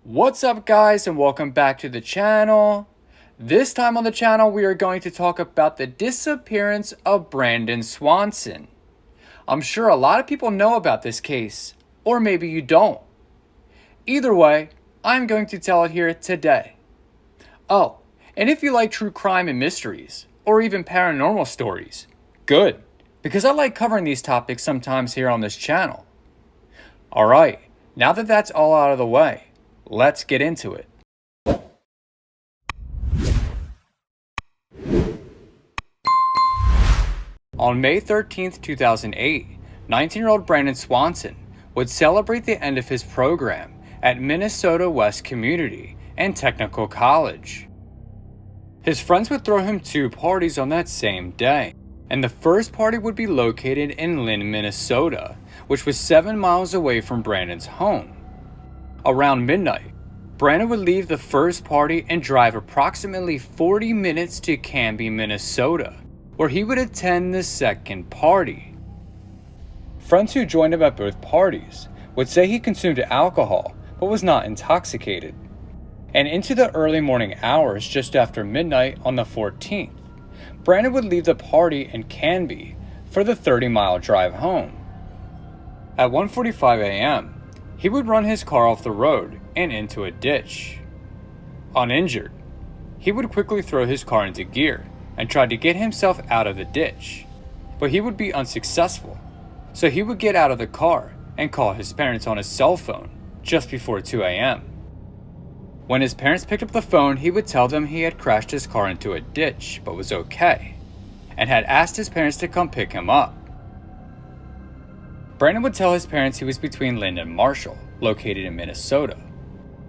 What's up guys, and welcome back to the channel. This time on the channel we are going to talk about the disappearance of Brandon Swanson. I'm sure a lot of people know about this case, or maybe you don't. Either way, I'm going to tell it here today. Oh, and if you like true crime and mysteries, or even paranormal stories, good, because I like covering these topics sometimes here on this channel. Alright, now that that's all out of the way, let's get into it. On May 13th, 2008, 19-year-old Brandon Swanson would celebrate the end of his program at Minnesota West Community and Technical College. His friends would throw him 2 parties on that same day, and the first party would be located in Lynn, Minnesota, which was 7 miles away from Brandon's home. Around midnight, Brandon would leave the first party and drive approximately 40 minutes to Canby, Minnesota, where he would attend the second party. Friends who joined him at both parties would say he consumed alcohol but was not intoxicated. And into the early morning hours just after midnight on the 14th, Brandon would leave the party in Canby for the 30-mile drive home. At 1:45 a.m., he would run his car off the road and into a ditch. Uninjured, he would quickly throw his car into gear and try to get himself out of the ditch, but he would be unsuccessful, so he would get out of the car and call his parents on his cell phone just before 2 a.m. When his parents picked up the phone, he would tell them he had crashed his car into a ditch but was okay, and had asked his parents to come pick him up. Brandon would tell his parents he was between Lynn and Marshall, located in Minnesota,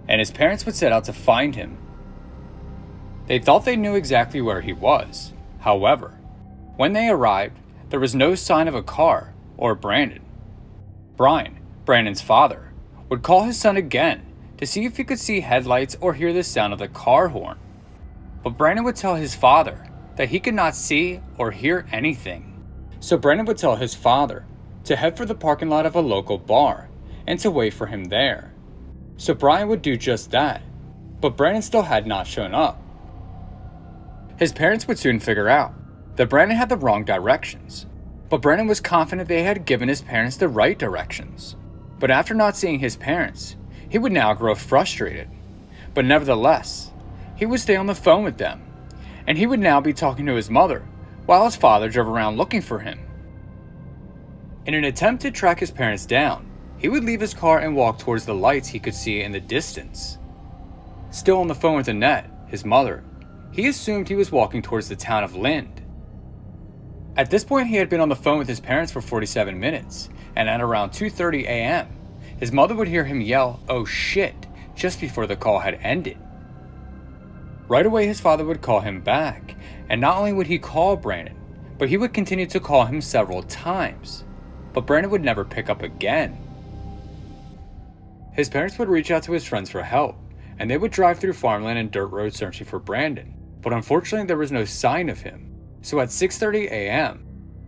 and his parents would set out to find him. They thought they knew exactly where he was. However, when they arrived, there was no sign of a car or Brandon. Brian, Brandon's father, would call his son again to see if he could see headlights or hear the sound of the car horn. But Brandon would tell his father that he could not see or hear anything. So Brandon would tell his father to head for the parking lot of a local bar and to wait for him there. So Brian would do just that, but Brandon still had not shown up. His parents would soon figure out that Brandon had the wrong directions, but Brandon was confident they had given his parents the right directions. But after not seeing his parents, he would now grow frustrated. But nevertheless, he would stay on the phone with them, and he would now be talking to his mother while his father drove around looking for him. In an attempt to track his parents down, he would leave his car and walk towards the lights he could see in the distance. Still on the phone with Annette, his mother, he assumed he was walking towards the town of Lind. At this point, he had been on the phone with his parents for 47 minutes, and at around 2:30 a.m., his mother would hear him yell, "Oh shit," just before the call had ended. Right away, his father would call him back, and not only would he call Brandon, but he would continue to call him several times. But Brandon would never pick up again. His parents would reach out to his friends for help, and they would drive through farmland and dirt roads searching for Brandon, but unfortunately there was no sign of him. So at 6:30 a.m.,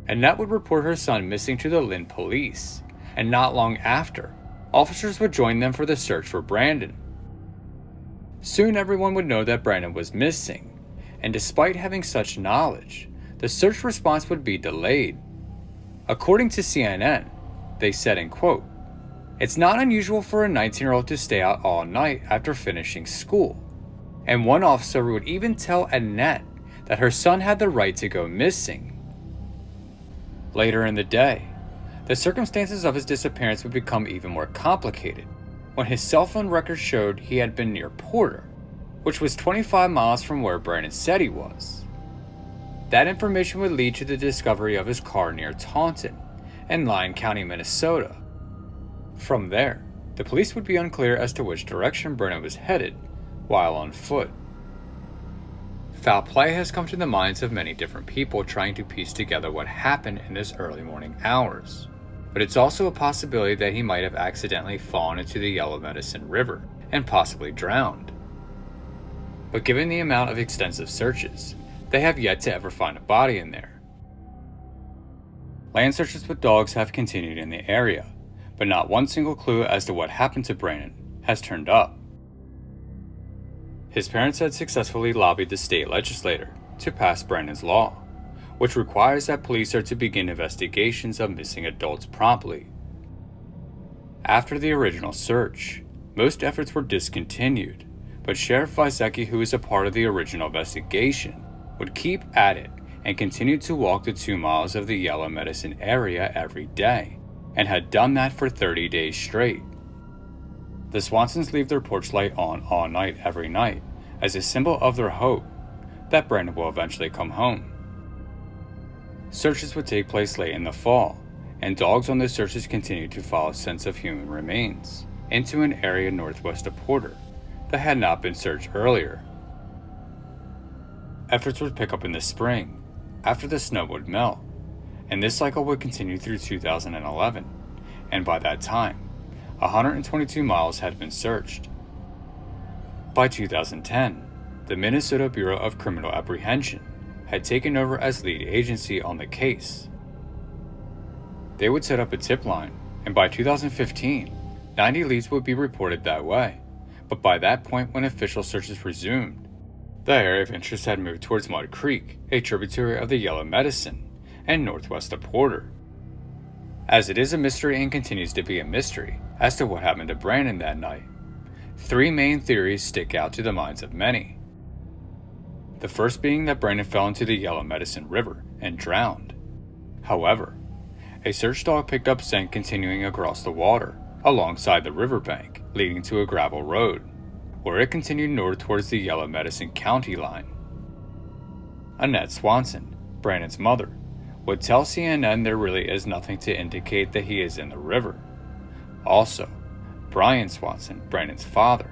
Annette would report her son missing to the Lynn police, and not long after, officers would join them for the search for Brandon. Soon everyone would know that Brandon was missing, and despite having such knowledge, the search response would be delayed. According to CNN, they said, in quote, "It's not unusual for a 19-year-old to stay out all night after finishing school." And one officer would even tell Annette that her son had the right to go missing. Later in the day, the circumstances of his disappearance would become even more complicated when his cell phone records showed he had been near Porter, which was 25 miles from where Brandon said he was. That information would lead to the discovery of his car near Taunton in Lyon County, Minnesota. From there, the police would be unclear as to which direction Brandon was headed while on foot. Foul play has come to the minds of many different people trying to piece together what happened in those early morning hours. But it's also a possibility that he might have accidentally fallen into the Yellow Medicine River and possibly drowned. But given the amount of extensive searches, they have yet to ever find a body in there. Land searches with dogs have continued in the area, but not one single clue as to what happened to Brandon has turned up. His parents had successfully lobbied the state legislature to pass Brandon's law, which requires that police are to begin investigations of missing adults promptly. After the original search, most efforts were discontinued, but Sheriff Wysecki, who was a part of the original investigation, would keep at it and continued to walk the 2 miles of the Yellow Medicine area every day, and had done that for 30 days straight. The Swansons leave their porch light on all night every night as a symbol of their hope that Brandon will eventually come home. Searches would take place late in the fall, and dogs on those searches continued to follow scents of human remains into an area northwest of Porter that had not been searched earlier. Efforts would pick up in the spring, after the snow would melt, and this cycle would continue through 2011, and by that time, 122 miles had been searched. By 2010, the Minnesota Bureau of Criminal Apprehension had taken over as lead agency on the case. They would set up a tip line, and by 2015, 90 leads would be reported that way, but by that point when official searches resumed, the area of interest had moved towards Mud Creek, a tributary of the Yellow Medicine, and northwest of Porter. As it is a mystery and continues to be a mystery as to what happened to Brandon that night, 3 main theories stick out to the minds of many. The first being that Brandon fell into the Yellow Medicine River and drowned. However, a search dog picked up scent continuing across the water, alongside the riverbank, leading to a gravel road, where it continued north towards the Yellow Medicine County line. Annette Swanson, Brandon's mother, would tell CNN there really is nothing to indicate that he is in the river. Also, Brian Swanson, Brandon's father,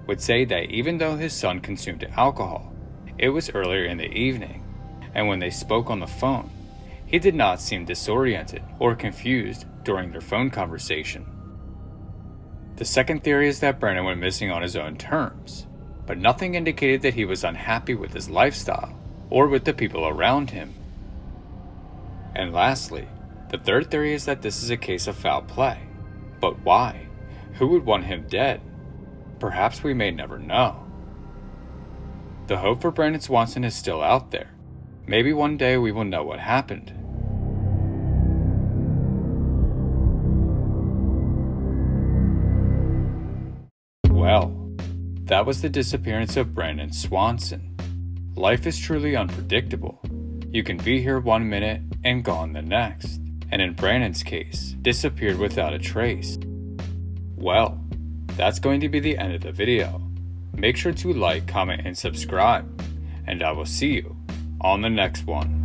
would say that even though his son consumed alcohol, it was earlier in the evening, and when they spoke on the phone, he did not seem disoriented or confused during their phone conversation. The second theory is that Brandon went missing on his own terms, but nothing indicated that he was unhappy with his lifestyle or with the people around him. And lastly, the third theory is that this is a case of foul play. But why? Who would want him dead? Perhaps we may never know. The hope for Brandon Swanson is still out there. Maybe one day we will know what happened. Well, that was the disappearance of Brandon Swanson. Life is truly unpredictable. You can be here 1 minute and gone the next, and in Brandon's case, disappeared without a trace. Well, that's going to be the end of the video. Make sure to like, comment, and subscribe, and I will see you on the next one.